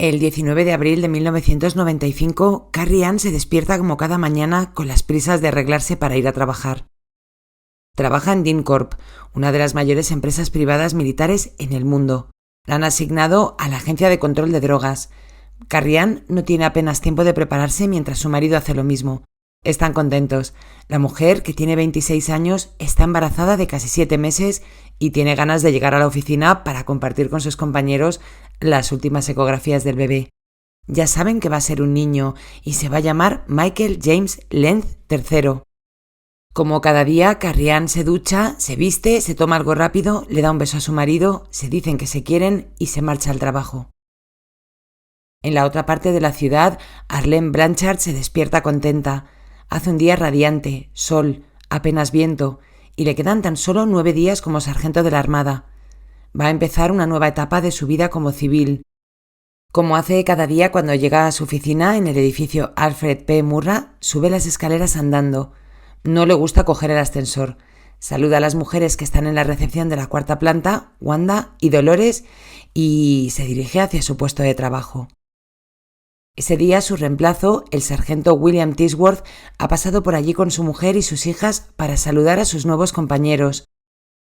El 19 de abril de 1995, Carrie Ann se despierta como cada mañana con las prisas de arreglarse para ir a trabajar. Trabaja en DynCorp, una de las mayores empresas privadas militares en el mundo. La han asignado a la Agencia de Control de Drogas. Carrie Ann no tiene apenas tiempo de prepararse mientras su marido hace lo mismo. Están contentos. La mujer, que tiene 26 años, está embarazada de casi 7 meses y tiene ganas de llegar a la oficina para compartir con sus compañeros las últimas ecografías del bebé. Ya saben que va a ser un niño y se va a llamar Michael James Lenz III. Como cada día, Carrie Ann se ducha, se viste, se toma algo rápido, le da un beso a su marido, se dicen que se quieren y se marcha al trabajo. En la otra parte de la ciudad, Arlene Blanchard se despierta contenta. Hace un día radiante, sol, apenas viento, y le quedan tan solo 9 días como sargento de la Armada. Va a empezar una nueva etapa de su vida como civil. Como hace cada día cuando llega a su oficina en el edificio Alfred P. Murrah, sube las escaleras andando. No le gusta coger el ascensor. Saluda a las mujeres que están en la recepción de la 4ª planta, Wanda y Dolores, y se dirige hacia su puesto de trabajo. Ese día su reemplazo, el sargento William Tisworth, ha pasado por allí con su mujer y sus hijas para saludar a sus nuevos compañeros.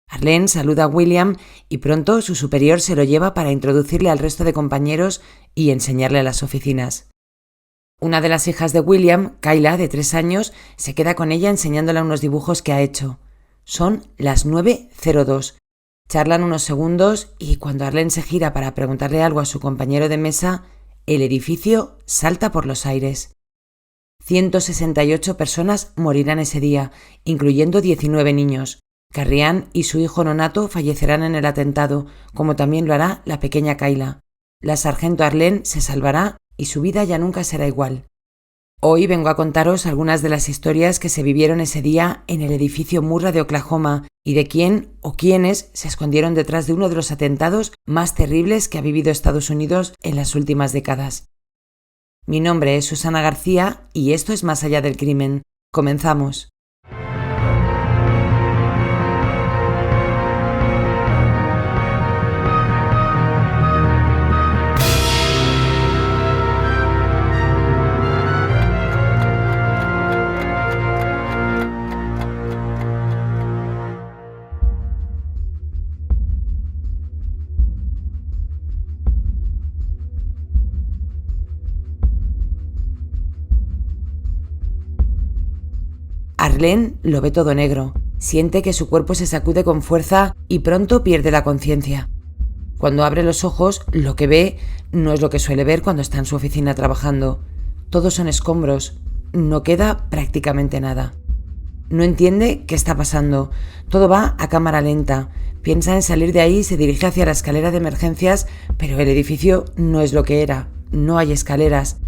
Arlene saluda a William y pronto su superior se lo lleva para introducirle al resto de compañeros y enseñarle las oficinas. Una de las hijas de William, Kayla, de 3 años, se queda con ella enseñándole unos dibujos que ha hecho. Son las 9:02. Charlan unos segundos y cuando Arlene se gira para preguntarle algo a su compañero de mesa, el edificio salta por los aires. 168 personas morirán ese día, incluyendo 19 niños. Carrie Ann y su hijo nonato fallecerán en el atentado, como también lo hará la pequeña Kayla. La sargento Arlene se salvará y su vida ya nunca será igual. Hoy vengo a contaros algunas de las historias que se vivieron ese día en el edificio Murrah de Oklahoma y de quién o quiénes se escondieron detrás de uno de los atentados más terribles que ha vivido Estados Unidos en las últimas décadas. Mi nombre es Susana García y esto es Más allá del crimen. Comenzamos. Arlene lo ve todo negro, siente que su cuerpo se sacude con fuerza y pronto pierde la conciencia. Cuando abre los ojos, lo que ve no es lo que suele ver cuando está en su oficina trabajando. Todos son escombros, no queda prácticamente nada. No entiende qué está pasando, todo va a cámara lenta. Piensa en salir de ahí y se dirige hacia la escalera de emergencias, pero el edificio no es lo que era, no hay escaleras.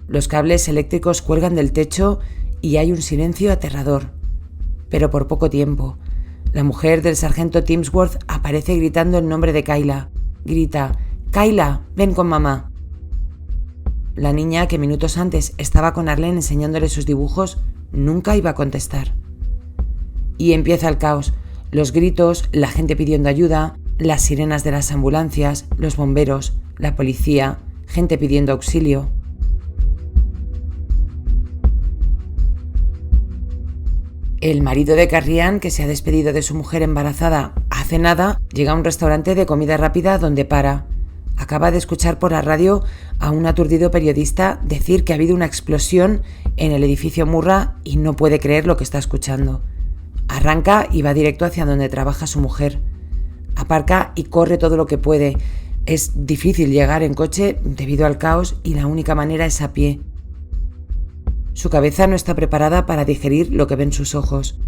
Los cables eléctricos cuelgan del techo y hay un silencio aterrador. Pero por poco tiempo. La mujer del sargento Tisworth aparece gritando el nombre de Kayla. Grita: «Kayla, ven con mamá». La niña, que minutos antes estaba con Arlene enseñándole sus dibujos, nunca iba a contestar. Y empieza el caos. Los gritos, la gente pidiendo ayuda, las sirenas de las ambulancias, los bomberos, la policía, gente pidiendo auxilio. El marido de Carrie Ann, que se ha despedido de su mujer embarazada hace nada, llega a un restaurante de comida rápida donde para. Acaba de escuchar por la radio a un aturdido periodista decir que ha habido una explosión en el edificio Murrah y no puede creer lo que está escuchando. Arranca y va directo hacia donde trabaja su mujer. Aparca y corre todo lo que puede. Es difícil llegar en coche debido al caos y la única manera es a pie. Su cabeza no está preparada para digerir lo que ven sus ojos.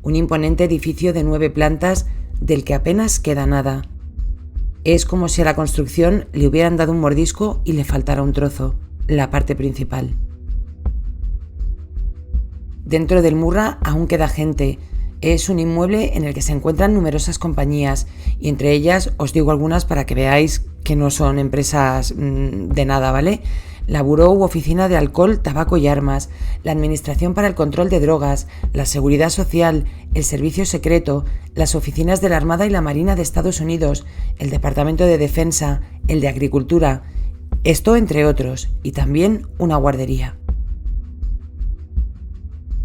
Un imponente edificio de 9 plantas del que apenas queda nada. Es como si a la construcción le hubieran dado un mordisco y le faltara un trozo, la parte principal. Dentro del Murrah aún queda gente. Es un inmueble en el que se encuentran numerosas compañías y entre ellas os digo algunas para que veáis que no son empresas de nada, ¿vale? La Buró u Oficina de Alcohol, Tabaco y Armas, la Administración para el Control de Drogas, la Seguridad Social, el Servicio Secreto, las oficinas de la Armada y la Marina de Estados Unidos, el Departamento de Defensa, el de Agricultura Esto entre otros, y también una guardería.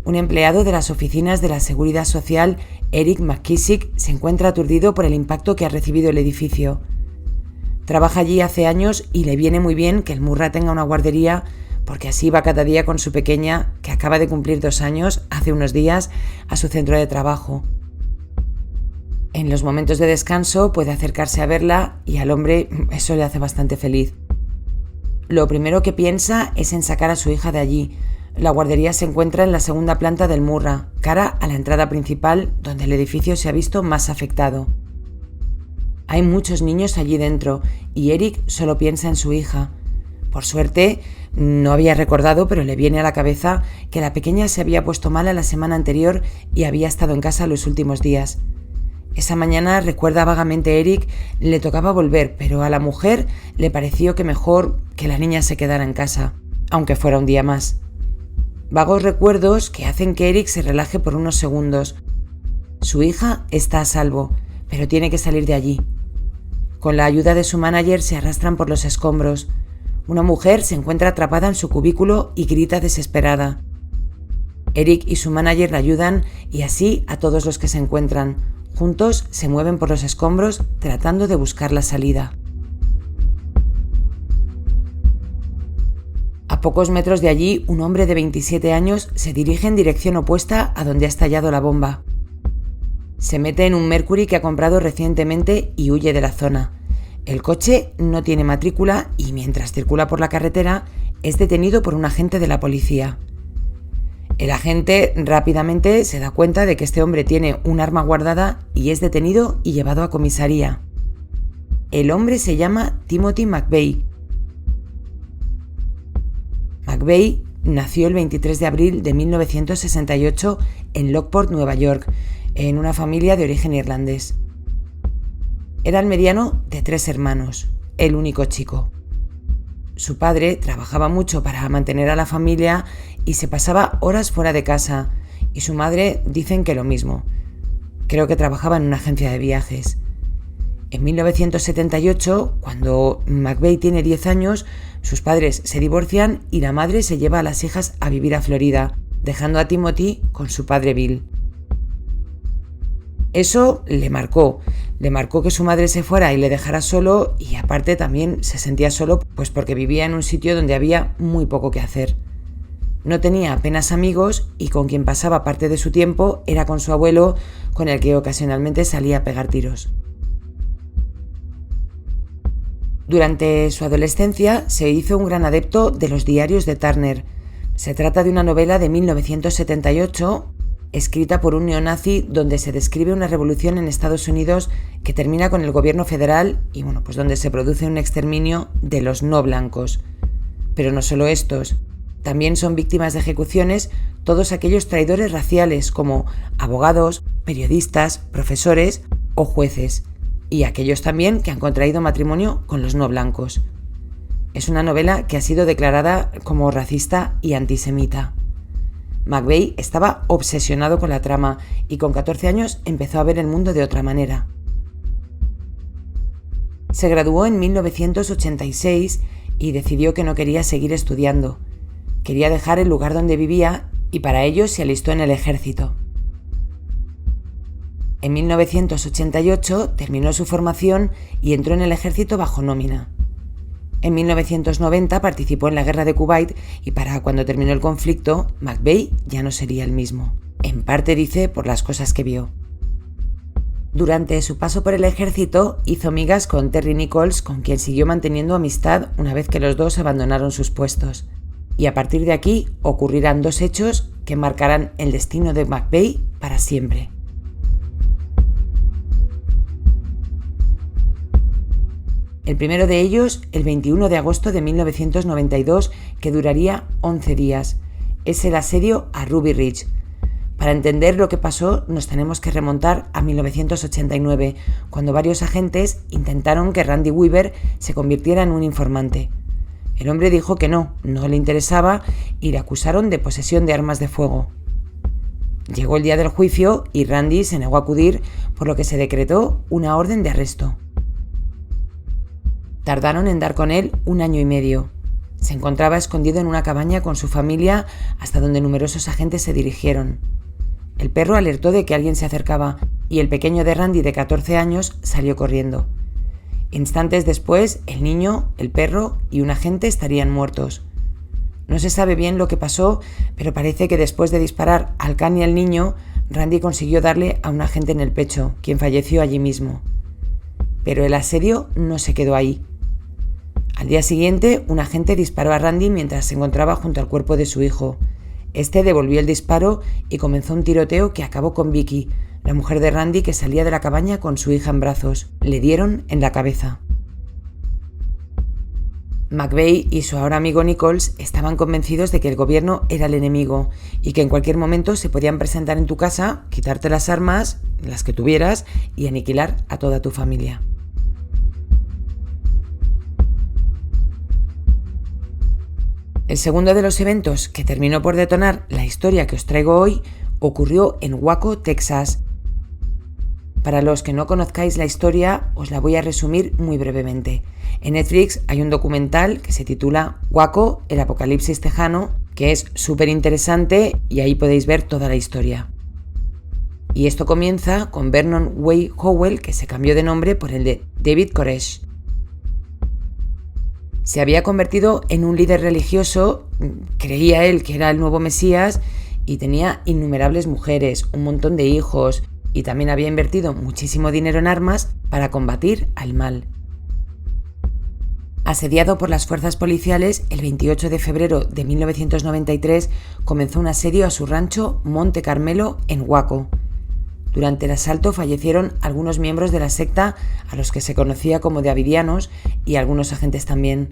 Un empleado de las oficinas de la Seguridad Social, Eric McKissick, se encuentra aturdido por el impacto que ha recibido el edificio. Trabaja allí hace años y le viene muy bien que el Murrah tenga una guardería, porque así va cada día con su pequeña, que acaba de cumplir 2 años, hace unos días, a su centro de trabajo. En los momentos de descanso puede acercarse a verla y al hombre eso le hace bastante feliz. Lo primero que piensa es en sacar a su hija de allí. La guardería se encuentra en la segunda planta del Murrah, cara a la entrada principal, donde el edificio se ha visto más afectado. Hay muchos niños allí dentro y Eric solo piensa en su hija. Por suerte, no había recordado, pero le viene a la cabeza que la pequeña se había puesto mala la semana anterior y había estado en casa los últimos días. Esa mañana, recuerda vagamente Eric, le tocaba volver, pero a la mujer le pareció que mejor que la niña se quedara en casa, aunque fuera un día más. Vagos recuerdos que hacen que Eric se relaje por unos segundos. Su hija está a salvo, pero tiene que salir de allí. Con la ayuda de su manager se arrastran por los escombros. Una mujer se encuentra atrapada en su cubículo y grita desesperada. Eric y su manager la ayudan y así a todos los que se encuentran. Juntos se mueven por los escombros tratando de buscar la salida. A pocos metros de allí, un hombre de 27 años se dirige en dirección opuesta a donde ha estallado la bomba. Se mete en un Mercury que ha comprado recientemente y huye de la zona. El coche no tiene matrícula y mientras circula por la carretera es detenido por un agente de la policía. El agente rápidamente se da cuenta de que este hombre tiene un arma guardada y es detenido y llevado a comisaría. El hombre se llama Timothy McVeigh. McVeigh nació el 23 de abril de 1968 en Lockport, Nueva York, en una familia de origen irlandés. Era el mediano de 3 hermanos, el único chico. Su padre trabajaba mucho para mantener a la familia y se pasaba horas fuera de casa, y su madre dicen que lo mismo. Creo que trabajaba en una agencia de viajes. En 1978, cuando McVeigh tiene 10 años, sus padres se divorcian y la madre se lleva a las hijas a vivir a Florida, dejando a Timothy con su padre Bill. Eso le marcó que su madre se fuera y le dejara solo, y aparte también se sentía solo pues porque vivía en un sitio donde había muy poco que hacer. No tenía apenas amigos y con quien pasaba parte de su tiempo era con su abuelo, con el que ocasionalmente salía a pegar tiros. Durante su adolescencia se hizo un gran adepto de los diarios de Turner. Se trata de una novela de 1978 escrita por un neonazi donde se describe una revolución en Estados Unidos que termina con el gobierno federal y pues donde se produce un exterminio de los no blancos. Pero no solo estos, también son víctimas de ejecuciones todos aquellos traidores raciales como abogados, periodistas, profesores o jueces, y aquellos también que han contraído matrimonio con los no blancos. Es una novela que ha sido declarada como racista y antisemita. McVeigh estaba obsesionado con la trama y con 14 años empezó a ver el mundo de otra manera. Se graduó en 1986 y decidió que no quería seguir estudiando. Quería dejar el lugar donde vivía y para ello se alistó en el ejército. En 1988 terminó su formación y entró en el ejército bajo nómina. En 1990 participó en la guerra de Kuwait y para cuando terminó el conflicto, McVeigh ya no sería el mismo. En parte dice por las cosas que vio. Durante su paso por el ejército hizo migas con Terry Nichols, con quien siguió manteniendo amistad una vez que los dos abandonaron sus puestos. Y a partir de aquí ocurrirán 2 hechos que marcarán el destino de McVeigh para siempre. El primero de ellos, el 21 de agosto de 1992, que duraría 11 días. Es el asedio a Ruby Ridge. Para entender lo que pasó, nos tenemos que remontar a 1989, cuando varios agentes intentaron que Randy Weaver se convirtiera en un informante. El hombre dijo que no le interesaba y le acusaron de posesión de armas de fuego. Llegó el día del juicio y Randy se negó a acudir, por lo que se decretó una orden de arresto. Tardaron en dar con él 1 año y medio. Se encontraba escondido en una cabaña con su familia hasta donde numerosos agentes se dirigieron. El perro alertó de que alguien se acercaba y el pequeño de Randy de 14 años salió corriendo. Instantes después, el niño, el perro y un agente estarían muertos. No se sabe bien lo que pasó, pero parece que después de disparar al can y al niño, Randy consiguió darle a un agente en el pecho, quien falleció allí mismo. Pero el asedio no se quedó ahí. Al día siguiente, un agente disparó a Randy mientras se encontraba junto al cuerpo de su hijo. Este devolvió el disparo y comenzó un tiroteo que acabó con Vicky, la mujer de Randy que salía de la cabaña con su hija en brazos. Le dieron en la cabeza. McVeigh y su ahora amigo Nichols estaban convencidos de que el gobierno era el enemigo y que en cualquier momento se podían presentar en tu casa, quitarte las armas, las que tuvieras, y aniquilar a toda tu familia. El segundo de los eventos que terminó por detonar la historia que os traigo hoy ocurrió en Waco, Texas. Para los que no conozcáis la historia, os la voy a resumir muy brevemente. En Netflix hay un documental que se titula Waco, el apocalipsis tejano, que es súper interesante y ahí podéis ver toda la historia. Y esto comienza con Vernon Way Howell, que se cambió de nombre por el de David Koresh. Se había convertido en un líder religioso, creía él que era el nuevo Mesías y tenía innumerables mujeres, un montón de hijos y también había invertido muchísimo dinero en armas para combatir al mal. Asediado por las fuerzas policiales, el 28 de febrero de 1993 comenzó un asedio a su rancho Monte Carmelo en Waco. Durante el asalto fallecieron algunos miembros de la secta a los que se conocía como davidianos y algunos agentes también.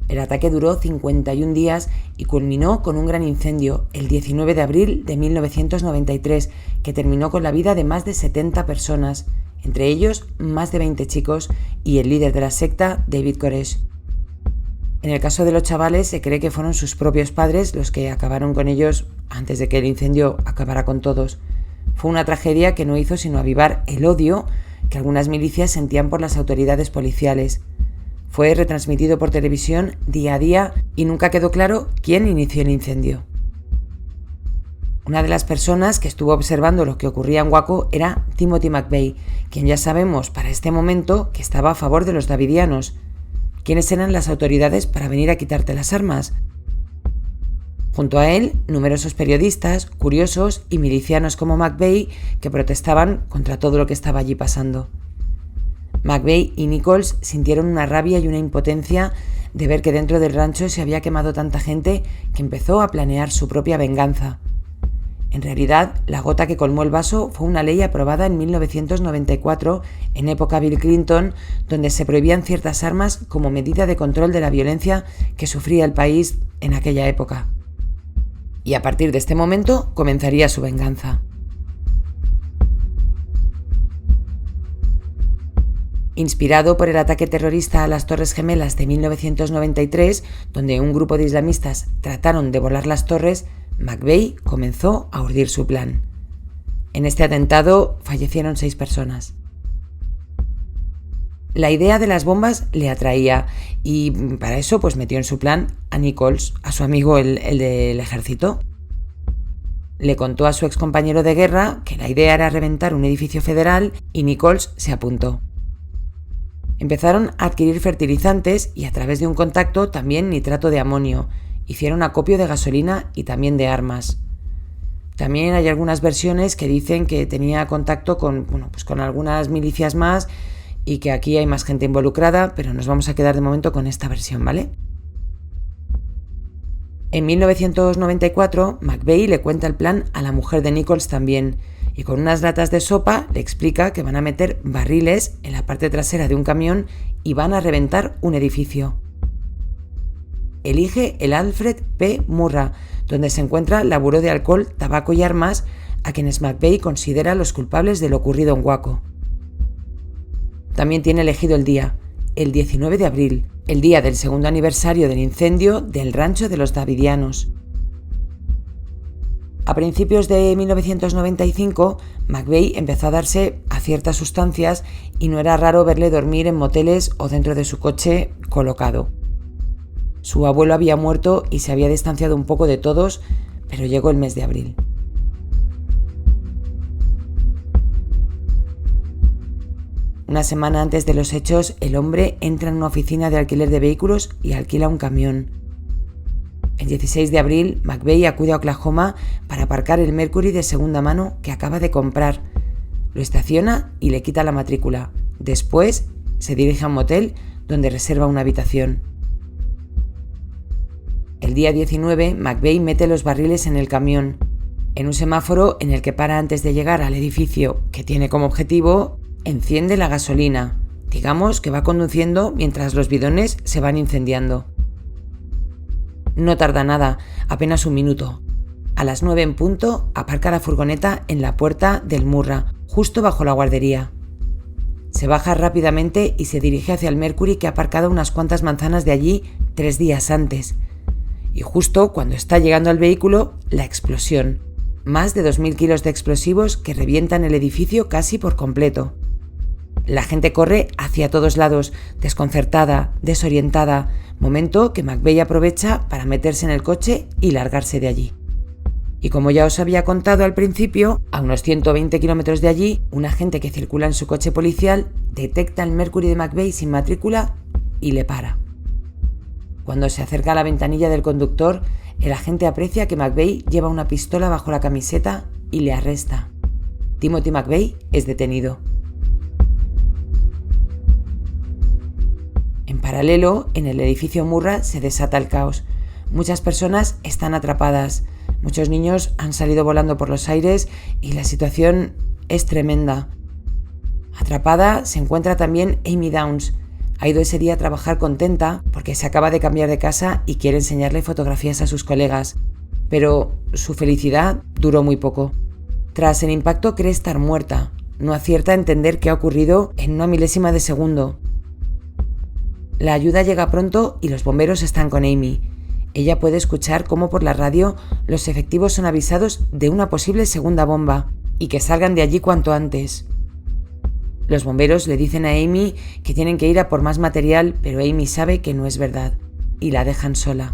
El ataque duró 51 días y culminó con un gran incendio el 19 de abril de 1993 que terminó con la vida de más de 70 personas, entre ellos más de 20 chicos y el líder de la secta, David Koresh. En el caso de los chavales se cree que fueron sus propios padres los que acabaron con ellos antes de que el incendio acabara con todos. Fue una tragedia que no hizo sino avivar el odio que algunas milicias sentían por las autoridades policiales. Fue retransmitido por televisión día a día y nunca quedó claro quién inició el incendio. Una de las personas que estuvo observando lo que ocurría en Waco era Timothy McVeigh, quien ya sabemos para este momento que estaba a favor de los davidianos. ¿Quiénes eran las autoridades para venir a quitarte las armas? Junto a él, numerosos periodistas, curiosos y milicianos como McVeigh que protestaban contra todo lo que estaba allí pasando. McVeigh y Nichols sintieron una rabia y una impotencia de ver que dentro del rancho se había quemado tanta gente que empezó a planear su propia venganza. En realidad, la gota que colmó el vaso fue una ley aprobada en 1994, en época Bill Clinton, donde se prohibían ciertas armas como medida de control de la violencia que sufría el país en aquella época. Y a partir de este momento comenzaría su venganza. Inspirado por el ataque terrorista a las Torres Gemelas de 1993, donde un grupo de islamistas trataron de volar las torres, McVeigh comenzó a urdir su plan. En este atentado fallecieron 6 personas. La idea de las bombas le atraía y para eso metió en su plan a Nichols, a su amigo el del ejército. Le contó a su excompañero de guerra que la idea era reventar un edificio federal y Nichols se apuntó. Empezaron a adquirir fertilizantes y a través de un contacto también nitrato de amonio. Hicieron acopio de gasolina y también de armas. También hay algunas versiones que dicen que tenía contacto con algunas milicias más y que aquí hay más gente involucrada, pero nos vamos a quedar de momento con esta versión, ¿vale? En 1994, McVeigh le cuenta el plan a la mujer de Nichols también, y con unas latas de sopa le explica que van a meter barriles en la parte trasera de un camión y van a reventar un edificio. Elige el Alfred P. Murrah, donde se encuentra la buró de alcohol, tabaco y armas, a quienes McVeigh considera los culpables de lo ocurrido en Waco. También tiene elegido el día, el 19 de abril, el día del segundo aniversario del incendio del rancho de los davidianos. A principios de 1995, McVeigh empezó a darse a ciertas sustancias y no era raro verle dormir en moteles o dentro de su coche colocado. Su abuelo había muerto y se había distanciado un poco de todos, pero llegó el mes de abril. Una semana antes de los hechos, el hombre entra en una oficina de alquiler de vehículos y alquila un camión. El 16 de abril, McVeigh acude a Oklahoma para aparcar el Mercury de segunda mano que acaba de comprar. Lo estaciona y le quita la matrícula. Después, se dirige a un motel donde reserva una habitación. El día 19, McVeigh mete los barriles en el camión. En un semáforo en el que para antes de llegar al edificio que tiene como objetivo, enciende la gasolina. Digamos que va conduciendo mientras los bidones se van incendiando. No tarda nada, apenas un minuto. A las 9 en punto, aparca la furgoneta en la puerta del Murrah, justo bajo la guardería. Se baja rápidamente y se dirige hacia el Mercury que ha aparcado unas cuantas manzanas de allí 3 días antes. Y justo cuando está llegando al vehículo, la explosión. Más de 2.000 kilos de explosivos que revientan el edificio casi por completo. La gente corre hacia todos lados, desconcertada, desorientada, momento que McVeigh aprovecha para meterse en el coche y largarse de allí. Y como ya os había contado al principio, a unos 120 kilómetros de allí, un agente que circula en su coche policial detecta el Mercury de McVeigh sin matrícula y le para. Cuando se acerca a la ventanilla del conductor, el agente aprecia que McVeigh lleva una pistola bajo la camiseta y le arresta. Timothy McVeigh es detenido. En paralelo, en el edificio Murrah se desata el caos. Muchas personas están atrapadas, muchos niños han salido volando por los aires y la situación es tremenda. Atrapada se encuentra también Amy Downs. Ha ido ese día a trabajar contenta porque se acaba de cambiar de casa y quiere enseñarle fotografías a sus colegas. Pero su felicidad duró muy poco. Tras el impacto cree estar muerta. No acierta a entender qué ha ocurrido en una milésima de segundo. La ayuda llega pronto y los bomberos están con Amy. Ella puede escuchar cómo por la radio los efectivos son avisados de una posible segunda bomba y que salgan de allí cuanto antes. Los bomberos le dicen a Amy que tienen que ir a por más material, pero Amy sabe que no es verdad y la dejan sola.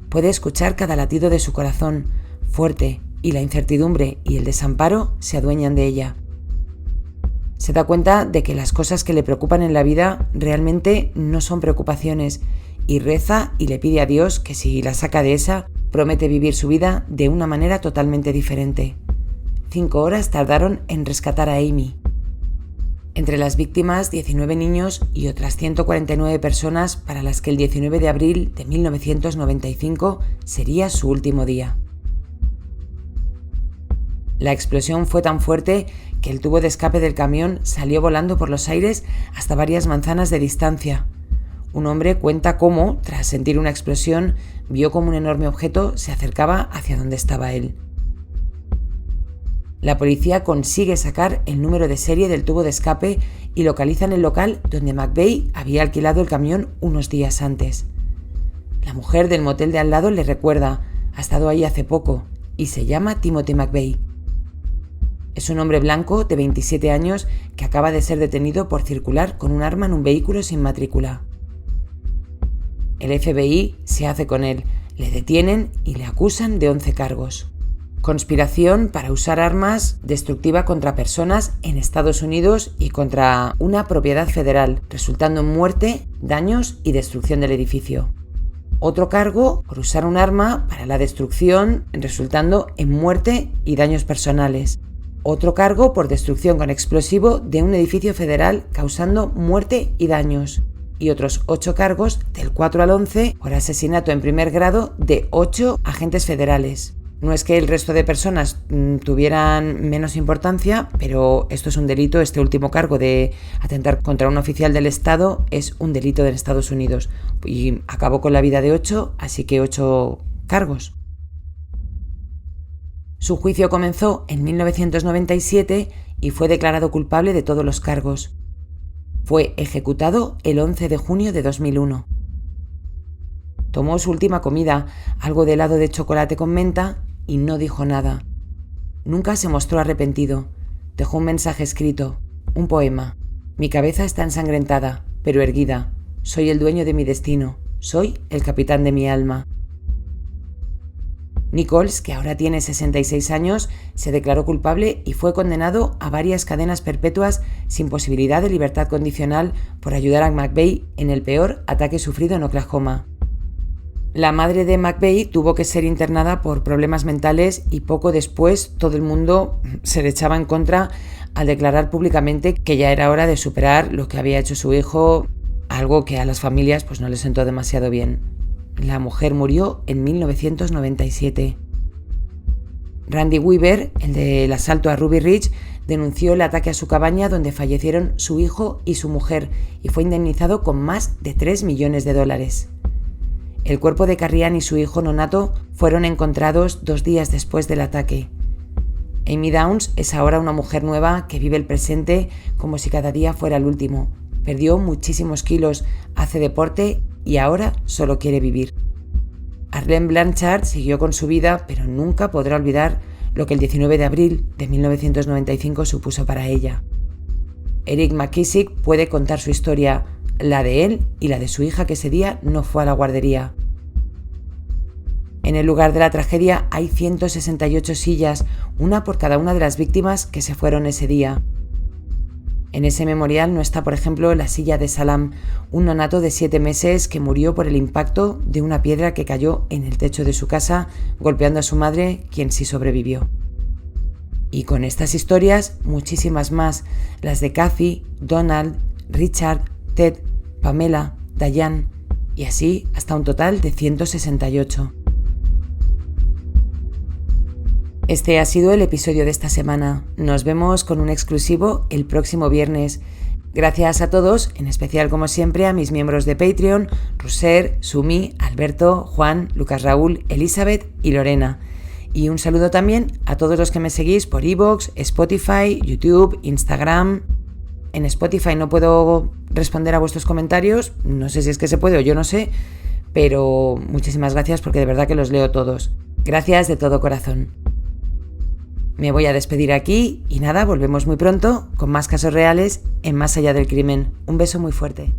Puede escuchar cada latido de su corazón, fuerte, y la incertidumbre y el desamparo se adueñan de ella. Se da cuenta de que las cosas que le preocupan en la vida realmente no son preocupaciones y reza y le pide a Dios que si la saca de esa, promete vivir su vida de una manera totalmente diferente. 5 horas tardaron en rescatar a Amy. Entre las víctimas, 19 niños y otras 149 personas para las que el 19 de abril de 1995 sería su último día. La explosión fue tan fuerte que el tubo de escape del camión salió volando por los aires hasta varias manzanas de distancia. Un hombre cuenta cómo, tras sentir una explosión, vio como un enorme objeto se acercaba hacia donde estaba él. La policía consigue sacar el número de serie del tubo de escape y localizan el local donde McVeigh había alquilado el camión unos días antes. La mujer del motel de al lado le recuerda, ha estado ahí hace poco, y se llama Timothy McVeigh. Es un hombre blanco de 27 años que acaba de ser detenido por circular con un arma en un vehículo sin matrícula. El FBI se hace con él, le detienen y le acusan de 11 cargos. Conspiración para usar armas destructiva contra personas en Estados Unidos y contra una propiedad federal, resultando en muerte, daños y destrucción del edificio. Otro cargo por usar un arma para la destrucción, resultando en muerte y daños personales. Otro cargo por destrucción con explosivo de un edificio federal causando muerte y daños. Y otros 8 cargos, del 4 al 11, por asesinato en primer grado de 8 agentes federales. No es que el resto de personas tuvieran menos importancia, pero esto es un delito, este último cargo de atentar contra un oficial del Estado es un delito en Estados Unidos. Y acabó con la vida de 8, así que 8 cargos. Su juicio comenzó en 1997 y fue declarado culpable de todos los cargos. Fue ejecutado el 11 de junio de 2001. Tomó su última comida, algo de helado de chocolate con menta, y no dijo nada. Nunca se mostró arrepentido. Dejó un mensaje escrito, un poema. Mi cabeza está ensangrentada, pero erguida. Soy el dueño de mi destino. Soy el capitán de mi alma. Nichols, que ahora tiene 66 años, se declaró culpable y fue condenado a varias cadenas perpetuas sin posibilidad de libertad condicional por ayudar a McVeigh en el peor ataque sufrido en Oklahoma. La madre de McVeigh tuvo que ser internada por problemas mentales y poco después todo el mundo se le echaba en contra al declarar públicamente que ya era hora de superar lo que había hecho su hijo, algo que a las familias pues no les sentó demasiado bien. La mujer murió en 1997. Randy Weaver, el del asalto a Ruby Ridge, denunció el ataque a su cabaña donde fallecieron su hijo y su mujer y fue indemnizado con más de $3 millones. El cuerpo de Carrie Ann y su hijo nonato fueron encontrados 2 días después del ataque. Amy Downs es ahora una mujer nueva que vive el presente como si cada día fuera el último. Perdió muchísimos kilos, hace deporte y ahora solo quiere vivir. Arlene Blanchard siguió con su vida, pero nunca podrá olvidar lo que el 19 de abril de 1995 supuso para ella. Eric McKissick puede contar su historia, la de él y la de su hija que ese día no fue a la guardería. En el lugar de la tragedia hay 168 sillas, una por cada una de las víctimas que se fueron ese día. En ese memorial no está, por ejemplo, la silla de Salam, un nonato de 7 meses que murió por el impacto de una piedra que cayó en el techo de su casa, golpeando a su madre, quien sí sobrevivió. Y con estas historias, muchísimas más, las de Kathy, Donald, Richard, Ted, Pamela, Diane, y así hasta un total de 168. Este ha sido el episodio de esta semana. Nos vemos con un exclusivo el próximo viernes. Gracias a todos, en especial como siempre a mis miembros de Patreon, Roser, Sumi, Alberto, Juan, Lucas Raúl, Elizabeth y Lorena. Y un saludo también a todos los que me seguís por iVoox, Spotify, YouTube, Instagram. En Spotify no puedo responder a vuestros comentarios, no sé si es que se puede o yo no sé, pero muchísimas gracias porque de verdad que los leo todos. Gracias de todo corazón. Me voy a despedir aquí y nada, volvemos muy pronto con más casos reales en Más allá del crimen. Un beso muy fuerte.